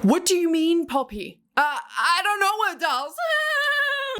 What do you mean, Poppi? I don't know what does.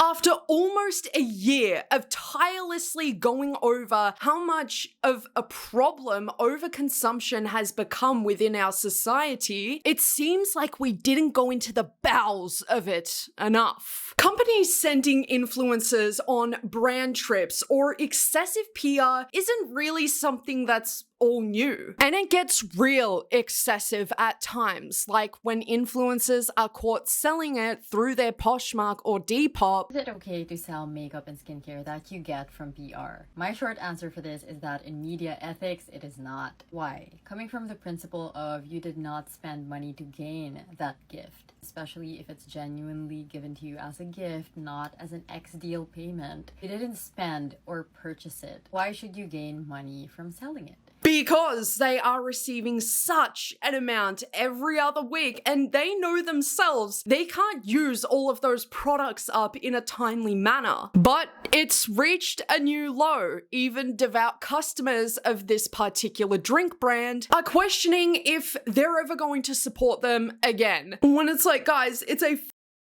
After almost a year of tirelessly going over how much of a problem overconsumption has become within our society, it seems like we didn't go into the bowels of it enough. Companies sending influencers on brand trips or excessive PR isn't really something that's all new. And it gets real excessive at times, like when influencers are caught selling it through their Poshmark or Depop. Is it okay to sell makeup and skincare that you get from PR? My short answer for this is that in media ethics, it is not. Why? Coming from the principle of you did not spend money to gain that gift, especially if it's genuinely given to you as a gift, not as an ex-deal payment. You didn't spend or purchase it. Why should you gain money from selling it? Because they are receiving such an amount every other week and they know themselves they can't use all of those products up in a timely manner. But it's reached a new low. Even devout customers of this particular drink brand are questioning if they're ever going to support them again. When it's like, guys, it's a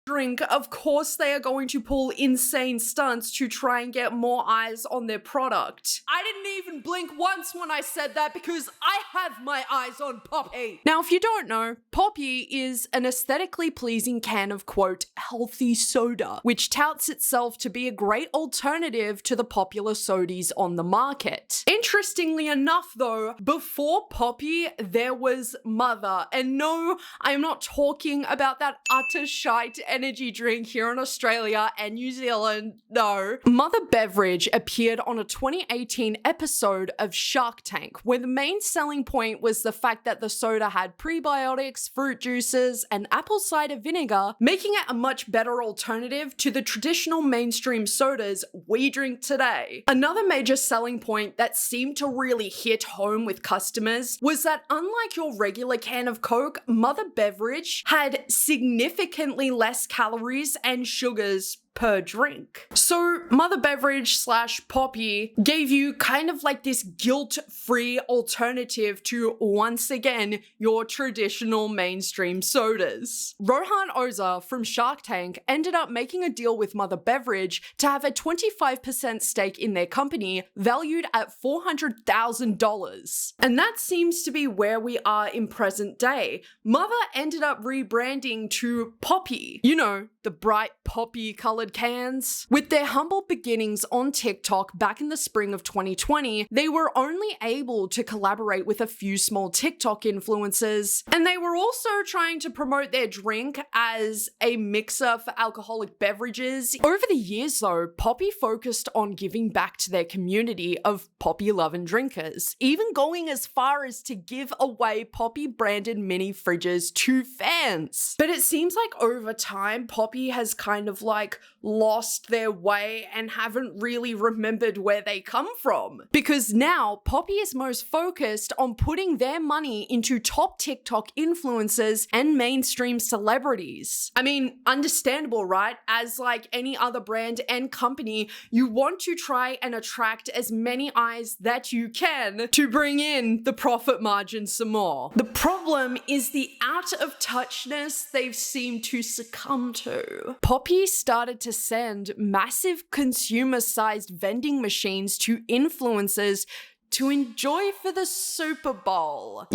drink, of course they are going to pull insane stunts to try and get more eyes on their product. I didn't even blink once when I said that because I have my eyes on Poppi. Now, if you don't know, Poppi is an aesthetically pleasing can of, quote, healthy soda, which touts itself to be a great alternative to the popular sodies on the market. Interestingly enough though, before Poppi, there was Mother. And no, I'm not talking about that utter shite energy drink here in Australia and New Zealand. No. Mother Beverage appeared on a 2018 episode of Shark Tank, where the main selling point was the fact that the soda had prebiotics, fruit juices, and apple cider vinegar, making it a much better alternative to the traditional mainstream sodas we drink today. Another major selling point that seemed to really hit home with customers was that unlike your regular can of Coke, Mother Beverage had significantly less calories and sugars per drink. So Mother Beverage / Poppi gave you kind of like this guilt-free alternative to, once again, your traditional mainstream sodas. Rohan Oza from Shark Tank ended up making a deal with Mother Beverage to have a 25% stake in their company, valued at $400,000. And that seems to be where we are in present day. Mother ended up rebranding to Poppi. You know, the bright poppy colored cans. With their humble beginnings on TikTok back in the spring of 2020, they were only able to collaborate with a few small TikTok influencers, and they were also trying to promote their drink as a mixer for alcoholic beverages. Over the years though, Poppi focused on giving back to their community of Poppi loving drinkers, even going as far as to give away Poppi branded mini fridges to fans. But it seems like over time, Poppi has kind of like lost their way and haven't really remembered where they come from. Because now Poppi is most focused on putting their money into top TikTok influencers and mainstream celebrities. I mean, understandable, right? As like any other brand and company, you want to try and attract as many eyes that you can to bring in the profit margin some more. The problem is the out of touchness they've seemed to succumb to. Poppi started to send massive consumer-sized vending machines to influencers to enjoy for the Super Bowl.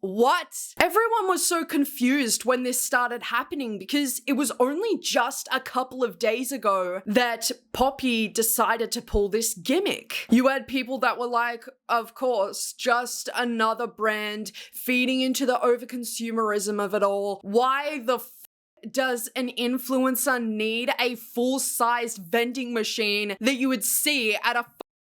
What? Everyone was so confused when this started happening because it was only just a couple of days ago that Poppi decided to pull this gimmick. You had people that were like, of course, just another brand feeding into the overconsumerism of it all. Why the does an influencer need a full-sized vending machine that you would see at a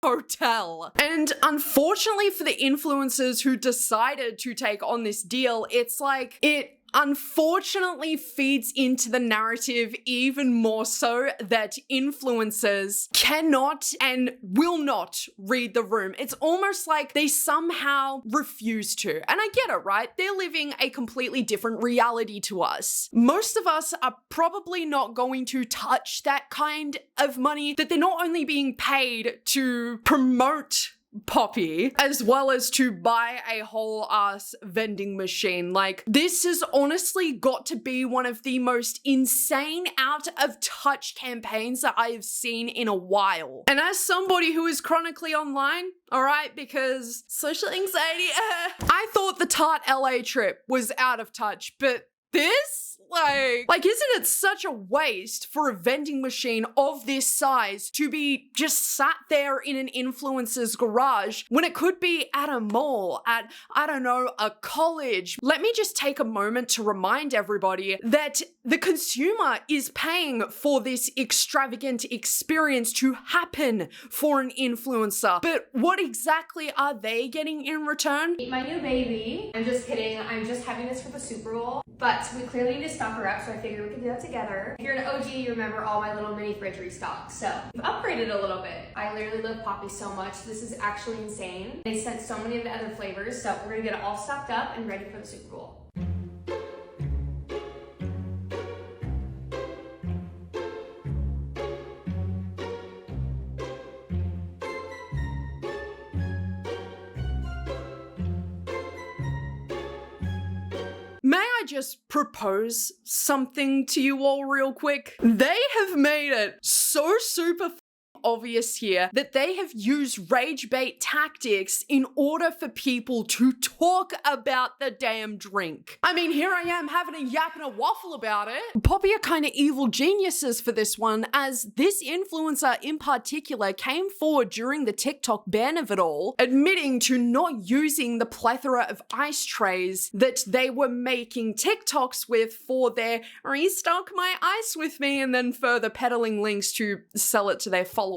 hotel? And unfortunately for the influencers who decided to take on this deal, it's like it unfortunately feeds into the narrative even more so that influencers cannot and will not read the room. It's almost like they somehow refuse to. And I get it, right? They're living a completely different reality to us. Most of us are probably not going to touch that kind of money that they're not only being paid to promote Poppi, as well as to buy a whole ass vending machine. Like, this has honestly got to be one of the most insane out of touch campaigns that I have seen in a while. And as somebody who is chronically online, all right, because social anxiety, I thought the Tarte LA trip was out of touch, but this? Like, isn't it such a waste for a vending machine of this size to be just sat there in an influencer's garage when it could be at a mall, at, I don't know, a college? Let me just take a moment to remind everybody that the consumer is paying for this extravagant experience to happen for an influencer. But what exactly are they getting in return? Meet my new baby. I'm just kidding. I'm just having this for the Super Bowl. But we clearly need to stock her up, so I figured we could do that together. If you're an OG, you remember all my little mini fridge restocks. So we've upgraded a little bit. I literally love Poppi so much. This is actually insane. They sent so many of the other flavors, so we're gonna get it all stocked up and ready for the Super Bowl. May I just propose something to you all real quick? They have made it so super obvious here that they have used rage bait tactics in order for people to talk about the damn drink. I mean, here I am having a yap and a waffle about it. Poppi are kind of evil geniuses for this one, as this influencer in particular came forward during the TikTok ban of it all, admitting to not using the plethora of ice trays that they were making TikToks with for their restock my ice with me, and then further peddling links to sell it to their followers.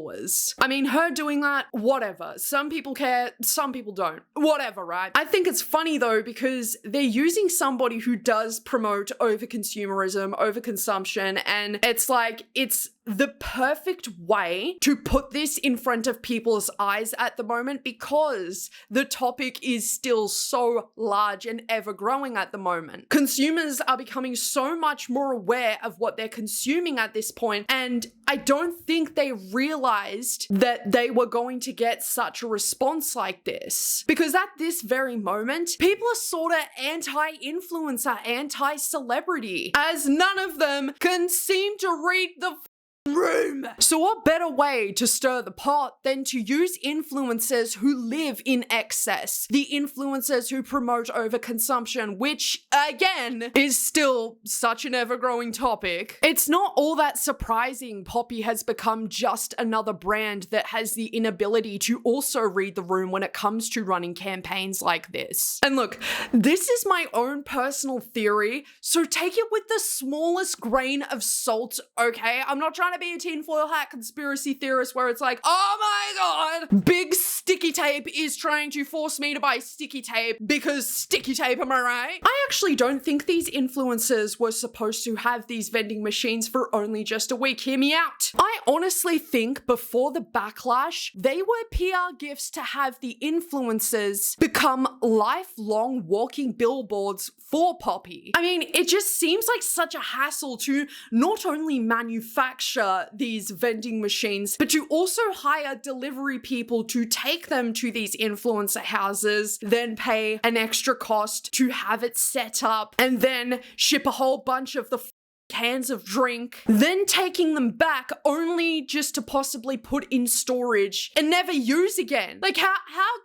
I mean, her doing that, whatever. Some people care, some people don't. Whatever, right? I think it's funny though, because they're using somebody who does promote over-consumerism, over-consumption, and it's like, it's the perfect way to put this in front of people's eyes at the moment, because the topic is still so large and ever growing at the moment. Consumers are becoming so much more aware of what they're consuming at this point, and I don't think they realized that they were going to get such a response like this. Because at this very moment, people are sort of anti-influencer, anti-celebrity, as none of them can seem to read the room. So what better way to stir the pot than to use influencers who live in excess, the influencers who promote overconsumption, which again is still such an ever-growing topic. It's not all that surprising Poppi has become just another brand that has the inability to also read the room when it comes to running campaigns like this. And look, this is my own personal theory, so take it with the smallest grain of salt, okay? I'm not trying to be a tinfoil hat conspiracy theorist where it's like, oh my god, big sticky tape is trying to force me to buy sticky tape because sticky tape, am I right? I actually don't think these influencers were supposed to have these vending machines for only just a week. Hear me out. I honestly think before the backlash, they were PR gifts to have the influencers become lifelong walking billboards for Poppi. I mean, it just seems like such a hassle to not only manufacture these vending machines, but to also hire delivery people to take them to these influencer houses, then pay an extra cost to have it set up, and then ship a whole bunch of the cans of drink, then taking them back only just to possibly put in storage and never use again. Like, how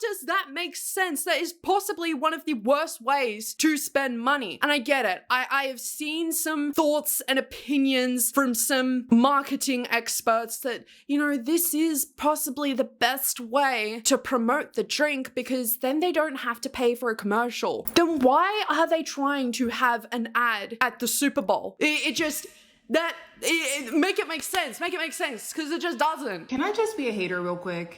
does that make sense? That is possibly one of the worst ways to spend money. And I get it. I have seen some thoughts and opinions from some marketing experts that, you know, this is possibly the best way to promote the drink because then they don't have to pay for a commercial. Then why are they trying to have an ad at the Super Bowl? Make it make sense. Make it make sense, because it just doesn't. Can I just be a hater real quick?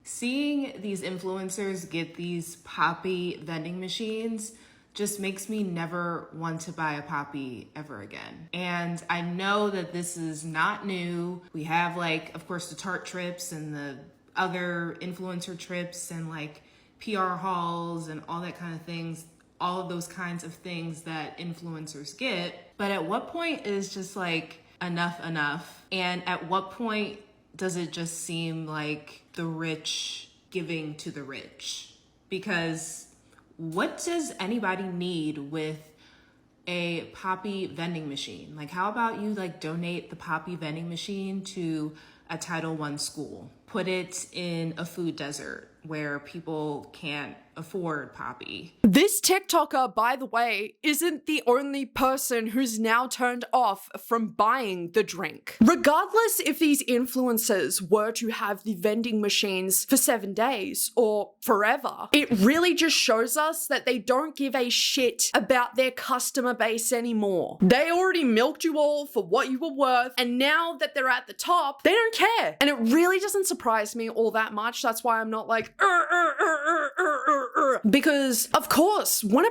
Seeing these influencers get these Poppi vending machines just makes me never want to buy a Poppi ever again. And I know that this is not new. We have, like, of course, the Tarte trips and the other influencer trips and like PR hauls and all that kind of things. All of those kinds of things that influencers get. But at what point is just like enough? And at what point does it just seem like the rich giving to the rich. Because what does anybody need with a Poppi vending machine? Like, how about you like donate the Poppi vending machine to a Title I school? Put it in a food desert where people can't afford Poppi. This TikToker, by the way, isn't the only person who's now turned off from buying the drink. Regardless if these influencers were to have the vending machines for 7 days or forever, it really just shows us that they don't give a shit about their customer base anymore. They already milked you all for what you were worth, and now that they're at the top, they don't care. And it really doesn't surprise me all that much. That's why I'm not like, because of course, when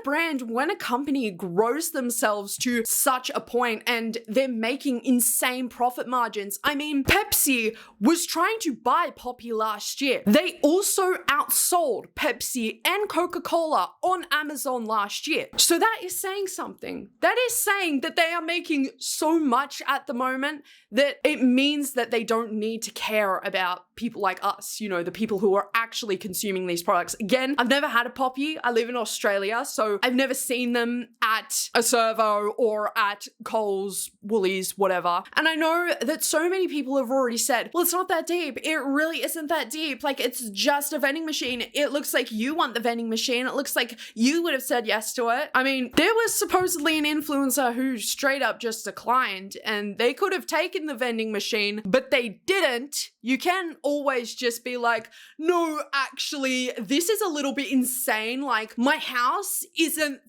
a company grows themselves to such a point and they're making insane profit margins. I mean, Pepsi was trying to buy Poppi last year. They also outsold Pepsi and Coca-Cola on Amazon last year. So that is saying something. That is saying that they are making so much at the moment that it means that they don't need to care about people like us, you know, the people who are actually consuming these products. Again, I've never had a Poppi. I live in Australia, so I've never seen them at a Servo or at Coles, Woolies, whatever. And I know that so many people have already said, well, it's not that deep. It really isn't that deep. Like, it's just a vending machine. It looks like you want the vending machine. It looks like you would have said yes to it. I mean, there was supposedly an influencer who straight up just declined, and they could have taken the vending machine, but they didn't. You can always just be like, no, actually, this is a little bit insane. Like, my house isn't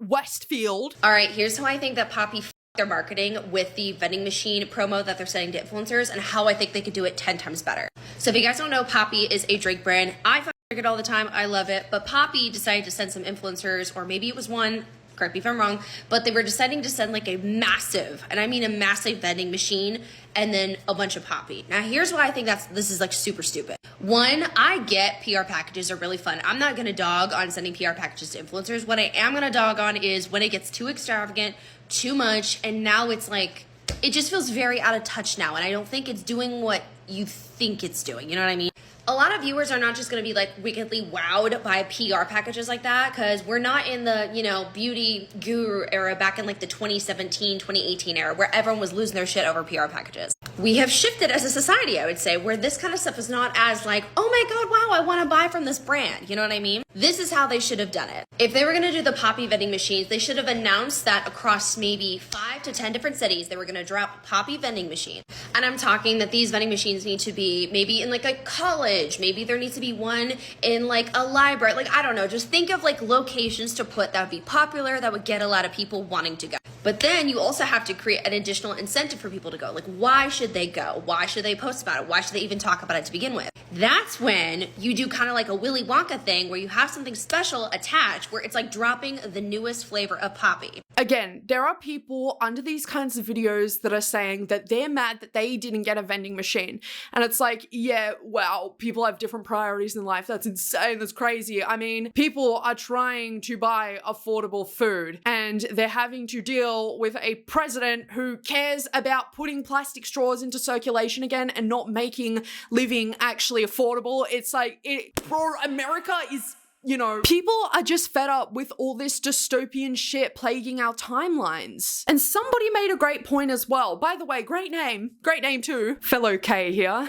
Westfield. All right, here's how I think that Poppi their marketing with the vending machine promo that they're sending to influencers, and how I think they could do it 10 times better. So if you guys don't know, Poppi is a drink brand. I drink it all the time. I love it. But Poppi decided to send some influencers, or maybe it was one, correct me if I'm wrong, but they were deciding to send like a massive, and I mean a massive vending machine, and then a bunch of Poppi. Now here's why I think this is like super stupid. One, I get PR packages are really fun. I'm not gonna dog on sending PR packages to influencers. What I am gonna dog on is when it gets too extravagant, too much, and now it's like, it just feels very out of touch now, and I don't think it's doing what you think it's doing, you know what I mean? A lot of viewers are not just going to be like wickedly wowed by PR packages like that, because we're not in the, you know, beauty guru era back in like the 2017, 2018 era where everyone was losing their shit over PR packages. We have shifted as a society, I would say, where this kind of stuff is not as like, oh my God, wow, I want to buy from this brand. You know what I mean? This is how they should have done it. If they were going to do the Poppi vending machines, they should have announced that across maybe 5 to 10 different cities, they were going to drop Poppi vending machine. And I'm talking that these vending machines need to be maybe in like a college, maybe there needs to be one in like a library, like, I don't know, just think of like locations to put that would be popular, that would get a lot of people wanting to go. But then you also have to create an additional incentive for people to go. Like, why should they go? Why should they post about it? Why should they even talk about it to begin with? That's when you do kind of like a Willy Wonka thing where you have something special attached, where it's like dropping the newest flavor of Poppi. Again, there are people under these kinds of videos that are saying that they're mad that they didn't get a vending machine. And it's like, yeah, wow, people have different priorities in life. That's insane. That's crazy. I mean, people are trying to buy affordable food, and they're having to deal with a president who cares about putting plastic straws into circulation again and not making living actually affordable. It's like, bro, America is, you know, people are just fed up with all this dystopian shit plaguing our timelines. And somebody made a great point as well. By the way, great name too, fellow K here.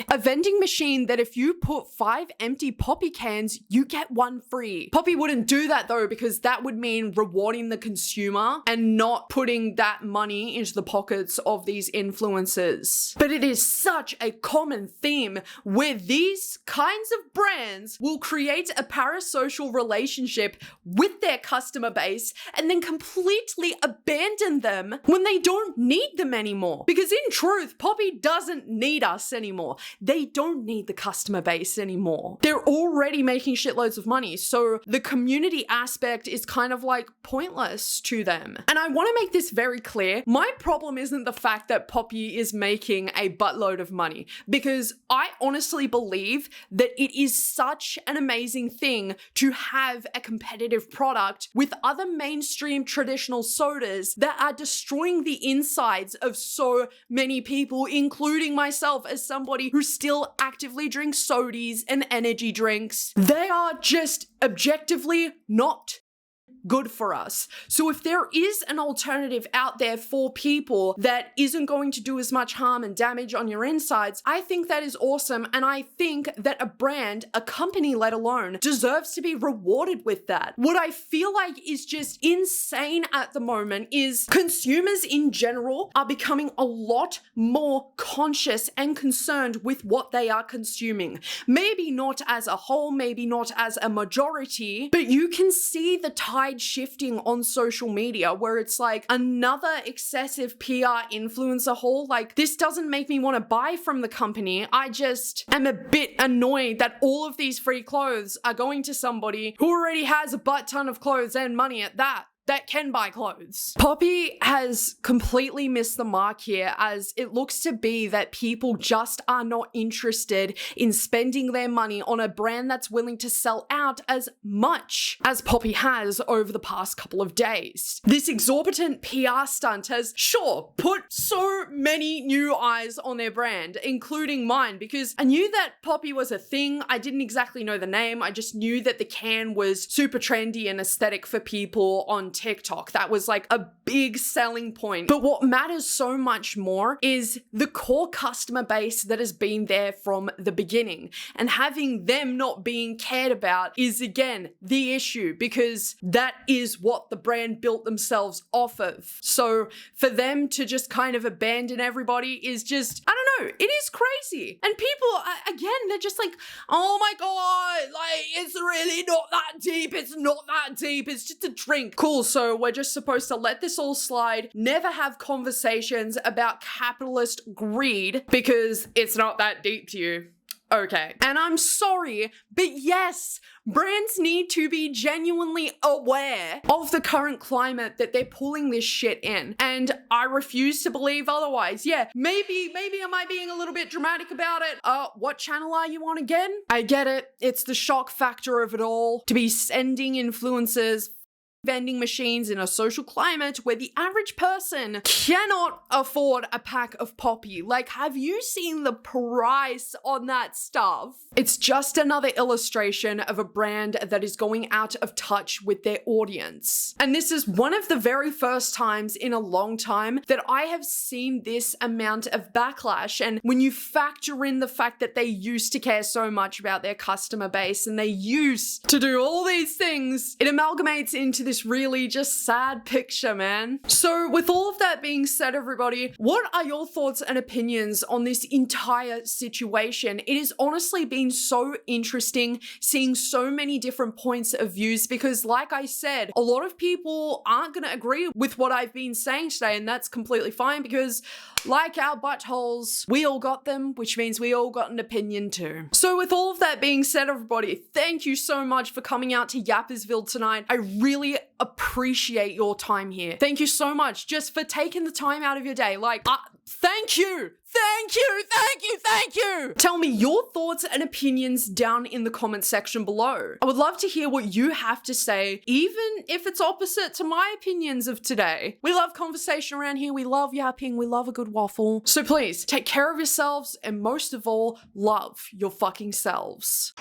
A vending machine that if you put 5 empty Poppi cans, you get 1 free. Poppi wouldn't do that though, because that would mean rewarding the consumer and not putting that money into the pockets of these influencers. But it is such a common theme where these kinds of brands will create a parasocial relationship with their customer base and then completely abandon them when they don't need them anymore. Because in truth, Poppi doesn't need us anymore. They don't need the customer base anymore. They're already making shitloads of money, so the community aspect is kind of like pointless to them. And I want to make this very clear. My problem isn't the fact that Poppi is making a buttload of money, because I honestly believe that it is such an amazing thing willing to have a competitive product with other mainstream traditional sodas that are destroying the insides of so many people, including myself as somebody who still actively drinks sodies and energy drinks. They are just objectively not good for us. So if there is an alternative out there for people that isn't going to do as much harm and damage on your insides, I think that is awesome. And I think that a brand, a company let alone, deserves to be rewarded with that. What I feel like is just insane at the moment is consumers in general are becoming a lot more conscious and concerned with what they are consuming. Maybe not as a whole, maybe not as a majority, but you can see the tide shifting on social media where it's like another excessive PR influencer haul. Like, this doesn't make me want to buy from the company. I just am a bit annoyed that all of these free clothes are going to somebody who already has a butt ton of clothes and money at that can buy clothes. Poppi has completely missed the mark here, as it looks to be that people just are not interested in spending their money on a brand that's willing to sell out as much as Poppi has over the past couple of days. This exorbitant PR stunt has, sure, put so many new eyes on their brand, including mine, because I knew that Poppi was a thing. I didn't exactly know the name. I just knew that the can was super trendy and aesthetic for people on TikTok. That was like a big selling point. But what matters so much more is the core customer base that has been there from the beginning. And having them not being cared about is, again, the issue, because that is what the brand built themselves off of. So for them to just kind of abandon everybody is just, I don't know, it is crazy. And people, again, they're just like, oh my God, like, it's really not that deep. It's not that deep. It's just a drink. Cool. So we're just supposed to let this all slide, never have conversations about capitalist greed because it's not that deep to you. Okay. And I'm sorry, but yes, brands need to be genuinely aware of the current climate that they're pulling this shit in. And I refuse to believe otherwise. Yeah, maybe am I being a little bit dramatic about it? What channel are you on again? I get it. It's the shock factor of it all. To be sending influencers vending machines in a social climate where the average person cannot afford a pack of Poppi. Like, have you seen the price on that stuff? It's just another illustration of a brand that is going out of touch with their audience. And this is one of the very first times in a long time that I have seen this amount of backlash. And when you factor in the fact that they used to care so much about their customer base and they used to do all these things, it amalgamates into this really just sad picture, man. So with all of that being said, everybody, what are your thoughts and opinions on this entire situation? It has honestly been so interesting seeing so many different points of views because, like I said, a lot of people aren't going to agree with what I've been saying today, and that's completely fine because, like our buttholes, we all got them, which means we all got an opinion too. So with all of that being said, everybody, thank you so much for coming out to Yappersville tonight. I really appreciate your time here. Thank you so much just for taking the time out of your day. Like, thank you. Thank you, thank you, thank you! Tell me your thoughts and opinions down in the comment section below. I would love to hear what you have to say, even if it's opposite to my opinions of today. We love conversation around here, we love yapping, we love a good waffle. So please, take care of yourselves, and most of all, love your fucking selves.